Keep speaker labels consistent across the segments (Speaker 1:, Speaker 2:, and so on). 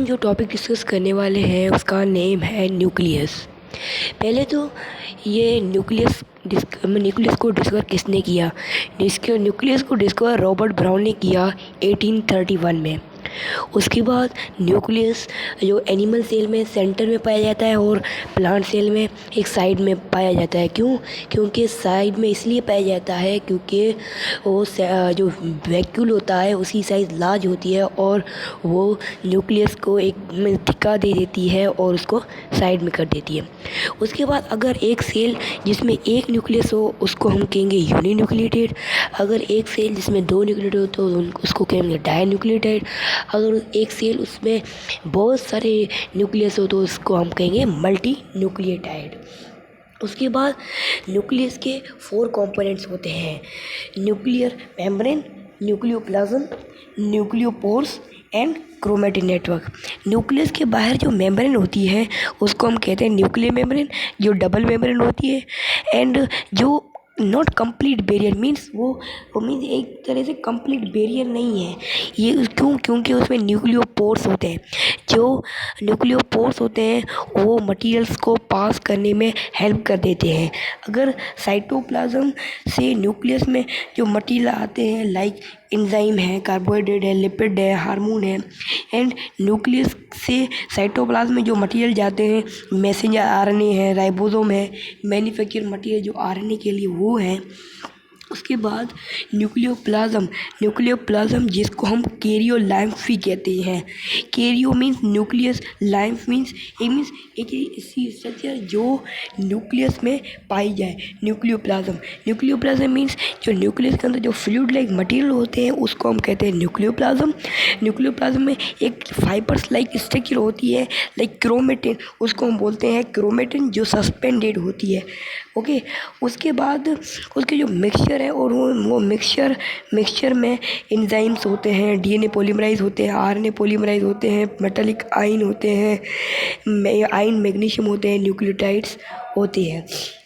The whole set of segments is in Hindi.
Speaker 1: जो टॉपिक डिस्कस करने वाले हैं उसका नेम है न्यूक्लियस। पहले तो ये न्यूक्लियस को डिस्कवर किसने किया? इसके न्यूक्लियस को डिस्कवर रॉबर्ट ब्राउन ने किया 1831 में। उसके बाद न्यूक्लियस जो एनिमल सेल में सेंटर में पाया जाता है और प्लांट सेल में एक साइड में पाया जाता है। क्योंकि साइड में इसलिए पाया जाता है क्योंकि वो जो वैक्यूल होता है उसकी साइज़ लार्ज होती है और वो न्यूक्लियस को एक धिक्का दे देती है और उसको साइड में कर देती है। उसके बाद अगर एक सेल जिसमें एक न्यूक्लियस हो उसको हम कहेंगे यूनिन्यूक्लिएटेड। अगर एक सेल जिसमें दो न्यूक्लियस हो तो उसको कहेंगे डाइन्यूक्लिएटेड। अगर एक सेल उसमें बहुत सारे न्यूक्लियस हो तो उसको हम कहेंगे मल्टी न्यूक्लियोटाइड। उसके बाद न्यूक्लियस के 4 कंपोनेंट्स होते हैं: nuclear membrane, nucleoplasm, nucleopores and chromatin network. Nucleus के बाहर जो मेम्ब्रेन होती है उसको हम कहते हैं न्यूक्लियर मेम्ब्रेन, जो डबल मेम्ब्रेन होती है। एंड जो नॉट कंप्लीट बैरियर मीन्स वो मीन्स एक तरह से कंप्लीट बैरियर नहीं है ये। क्योंकि उसमें न्यूक्लियोपोर्स होते हैं। जो न्यूक्लियोपोर्स होते हैं वो मटेरियल्स को पास करने में हेल्प कर देते हैं। अगर साइटोप्लाज्म से न्यूक्लियस में जो मटेरियल आते हैं लाइक एंजाइम है, कार्बोहाइड्रेट है, लिपिड है, हार्मोन है। एंड न्यूक्लियस से साइटोप्लाज्म में जो मटेरियल जाते हैं मैसेंजर आरएनए है, राइबोसोम है, मैन्युफैक्चर मटेरियल जो आरएनए के लिए वो है। उसके बाद न्यूक्लियोप्लाज्म जिसको हम कैरियो लाइम्फ भी कहते हैं। कैरियो मीन्स न्यूक्लियस, लाइम्फ मीन्स एक ऐसी स्ट्रक्चर जो न्यूक्लियस में पाई जाए। न्यूक्लियोप्लाज्म मीन्स जो न्यूक्लियस के अंदर जो फ्लूइड लाइक मटेरियल होते हैं उसको हम कहते हैं न्यूक्लियोप्लाज्म। न्यूक्लियोप्लाज्म में एक फाइबर्स लाइक स्ट्रक्चर होती है लाइक क्रोमेटिन, उसको हम बोलते हैं क्रोमेटिन जो सस्पेंडेड होती है। ओके, उसके बाद उसके जो मिक्सचर है और वो मिक्सचर में एंजाइम्स होते हैं, डीएनए पॉलीमराइज होते हैं, आरएनए पॉलीमराइज होते हैं, मेटालिक आयन होते हैं, आयन मैग्नीशियम होते हैं, न्यूक्लियोटाइड्स होते हैं।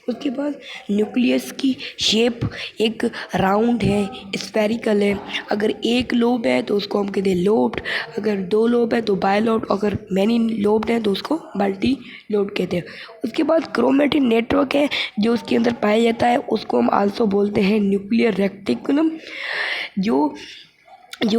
Speaker 1: उसके बाद न्यूक्लियस की शेप एक राउंड है, स्फेरिकल है। अगर एक लोब है तो उसको हम कहते हैं लोब्ड, अगर 2 लोब है तो बाइलोब्ड, अगर मैनी लोब्ड है तो उसको मल्टी लोब्ड कहते हैं। उसके बाद क्रोमैटिन नेटवर्क है जो उसके अंदर पाया जाता है, उसको हम आल्सो बोलते हैं न्यूक्लियर रेक्टिकुलम। जो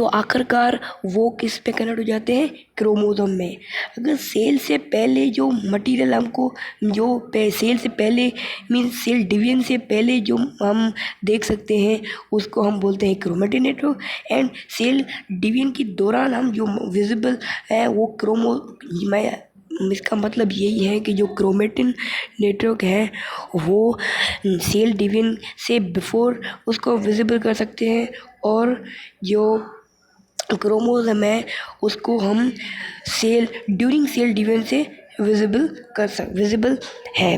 Speaker 1: आखिरकार वो किस पे कनेक्ट हो जाते हैं? क्रोमोसोम में। अगर सेल से पहले जो मटेरियल हमको सेल से पहले मीन्स सेल डिवीजन से पहले जो हम देख सकते हैं उसको हम बोलते हैं chromatin network. And cell division के दौरान हम जो विजिबल है वो इसका मतलब यही है कि जो क्रोमैटिन नेटवर्क है वो सेल डिवीजन से बिफोर उसको विजिबल कर सकते हैं और जो क्रोमोसोम है उसको हम ड्यूरिंग सेल डिवीजन से विजिबल है।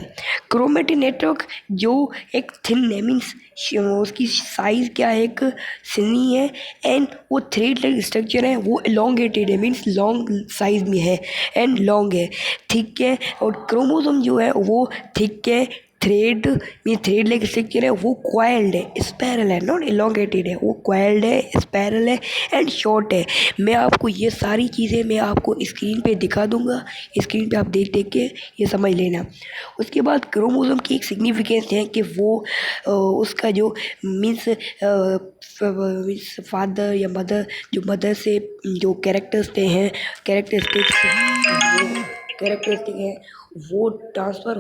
Speaker 1: क्रोमैटिन नेटवर्क जो एक थिन है मीन्स उसकी साइज़ क्या है, एक सिनी है। एंड वो थ्रेड लाइक स्ट्रक्चर है, वो एलोंगेटेड है मीन्स लॉन्ग साइज में है एंड लॉन्ग है, थिक है। और क्रोमोसोम जो है वो थिक है, थ्रेड लाइक स्ट्रक्चर है, वो क्वाइल्ड है, स्पाइरल है, नॉट एलोंगेटेड है, वो क्वाइल्ड है, स्पाइरल है एंड शॉर्ट है। मैं आपको ये सारी चीज़ें मैं आपको स्क्रीन पे दिखा दूंगा, स्क्रीन पे आप देख के ये समझ लेना। उसके बाद क्रोमोसोम की एक सिग्निफिकेंस है कि वो उसका जो मीन्स फादर या मदर, जो मदर से जो कैरेक्टरिस्टिक हैं वो ट्रांसफ़र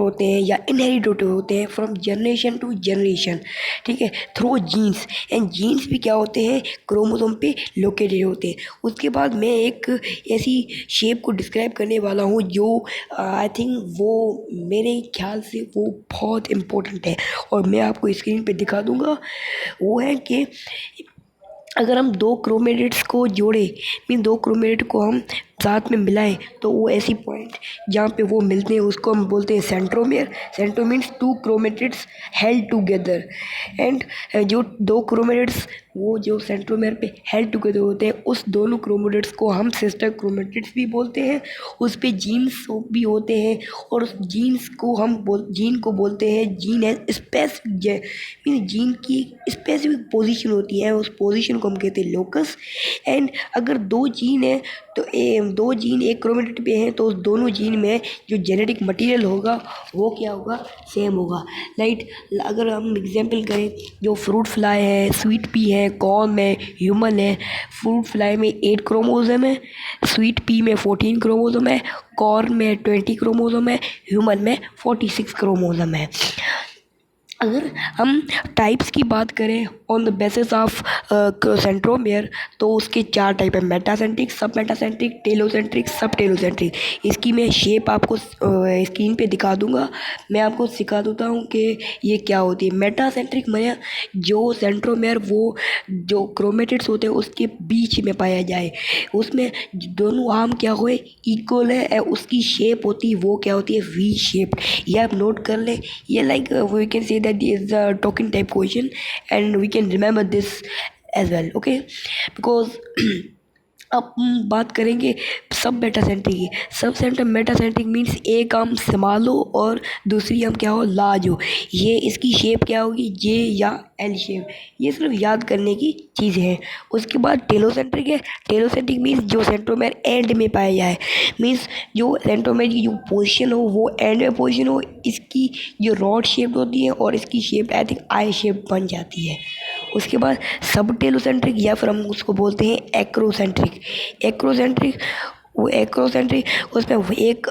Speaker 1: होते हैं या इनहेरिट होते हैं फ्रॉम जनरेशन टू जनरेशन, ठीक है, थ्रू जीन्स। एंड जीन्स भी क्या होते हैं? क्रोमोसोम पे लोकेटेड होते हैं। उसके बाद मैं एक ऐसी शेप को डिस्क्राइब करने वाला हूँ जो आई थिंक वो मेरे ख्याल से वो बहुत इम्पोर्टेंट है और मैं आपको स्क्रीन पे दिखा दूँगा। वो है कि अगर हम 2 क्रोमेटिड्स को जोड़े मीन 2 क्रोमेटिड को हम साथ में मिलाएं तो वो ऐसी पॉइंट जहाँ पे वो मिलते हैं उसको हम बोलते हैं centromere. Centromere means two chromatids held together. And जो दो क्रोमेटिड्स वो जो सेंट्रोमेयर पे हेल्ड टुगेदर होते हैं उस दोनों क्रोमेटिड्स को हम सिस्टर क्रोमेटिड्स भी बोलते हैं। उस पे जीन्स भी होते हैं और उस जीन्स को जीन को बोलते हैं जीन है स्पेसिफिक मीन जीन की स्पेसिफिक पोजीशन होती है, उस पोजीशन को हम कहते हैं लोकस। एंड अगर दो जीन है तो दो जीन एक क्रोमेटिड पे हैं तो उस दोनों जीन में जो जेनेटिक मटेरियल होगा वो क्या होगा, सेम होगा। लाइक अगर हम एग्जांपल करें जो फ्रूट फ्लाई है, स्वीट पी है, कॉर्न है, ह्यूमन है। फ्रूट फ्लाई में 8 क्रोमोसोम है, स्वीट पी में 14 क्रोमोसोम है, कॉर्न में 20 क्रोमोसोम है, ह्यूमन में 46 क्रोमोसोम है। अगर हम टाइप्स की बात करें on the basis of centromere तो उसके 4 टाइप है, मेटासेंट्रिक, सब मेटासेंट्रिक, टेलोसेंट्रिक, सब टेलोसेंट्रिक। इसकी मैं शेप आपको स्क्रीन पे दिखा दूंगा। मैं आपको सिखा देता हूँ कि ये क्या होती है। मेटासेंट्रिक में जो सेंट्रोमेयर वो जो क्रोमेटिड्स होते हैं उसके बीच में पाया जाए, उसमें दोनों आर्म क्या हुए इक्वल है, उसकी शेप होती है वो क्या होती है वी शेप्ड। ये आप नोट कर लें। ये like we can say that is a token type question and we can remember this as well, okay, because अब हम बात करेंगे सब मेटासेंट्रिक की। सब सेंटर मेटासेंट्रिक मीन्स एक आर्म स्मॉल हो और दूसरी आर्म क्या हो लार्ज हो। ये इसकी शेप क्या होगी जे या एल शेप। ये सिर्फ याद करने की चीज़ है। उसके बाद टेलोसेंट्रिक है। टेलोसेंट्रिक मीन्स जो सेंट्रोमेयर एंड में पाया जाए, मीन्स जो सेंट्रोमेयर की जो पोजीशन हो वो एंड में पोजीशन हो। इसकी जो रॉड शेप होती है और इसकी shape I think I shape बन जाती है। उसके बाद सब टेलोसेंट्रिक या फिर हम उसको बोलते हैं एक्रोसेंट्रिक। एक्रोसेंट्रिक वो एक्रोसेंट्रिक उसमें एक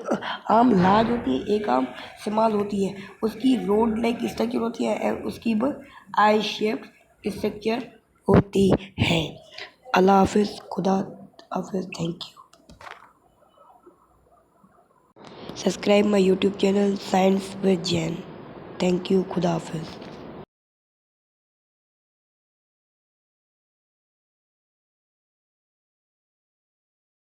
Speaker 1: आर्म लार्ज होती है, एक आर्म स्मॉल होती है, उसकी रोड लाइक स्ट्रक्चर होती है, उसकी आई शेप स्ट्रक्चर होती है। अल्लाह हाफिज़, खुदा हाफिज़, thank you. Subscribe my YouTube channel science with Jain. Thank you, खुदा हाफिज़।